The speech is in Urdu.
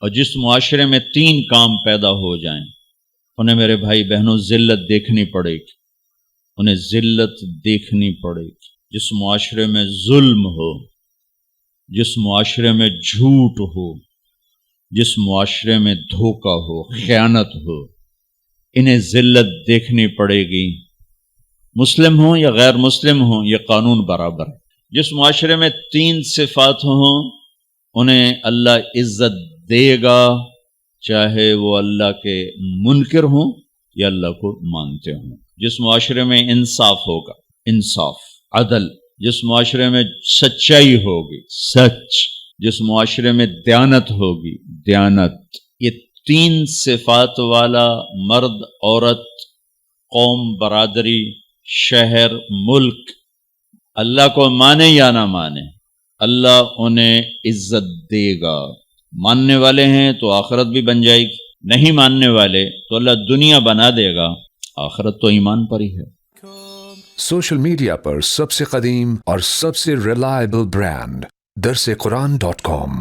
اور جس معاشرے میں 3 کام پیدا ہو جائیں، انہیں میرے بھائی بہنوں ذلت دیکھنی پڑے گی، انہیں ذلت دیکھنی پڑے گی۔ جس معاشرے میں ظلم ہو، جس معاشرے میں جھوٹ ہو، جس معاشرے میں دھوکہ ہو، خیانت ہو، انہیں ذلت دیکھنی پڑے گی، مسلم ہوں یا غیر مسلم ہوں، یہ قانون برابر ہے۔ جس معاشرے میں 3 صفات ہوں، انہیں اللہ عزت دے گا، چاہے وہ اللہ کے منکر ہوں یا اللہ کو مانتے ہوں۔ جس معاشرے میں انصاف ہوگا، انصاف، عدل، جس معاشرے میں سچائی ہوگی، سچ، جس معاشرے میں دیانت ہوگی، دیانت، یہ 3 صفات والا مرد، عورت، قوم، برادری، شہر، ملک، اللہ کو مانے یا نہ مانے، اللہ انہیں عزت دے گا۔ ماننے والے ہیں تو آخرت بھی بن جائے گی، نہیں ماننے والے تو اللہ دنیا بنا دے گا، آخرت تو ایمان پر ہی ہے۔ سوشل میڈیا پر سب سے قدیم اور سب سے ریلائبل برانڈ درسقرآن.com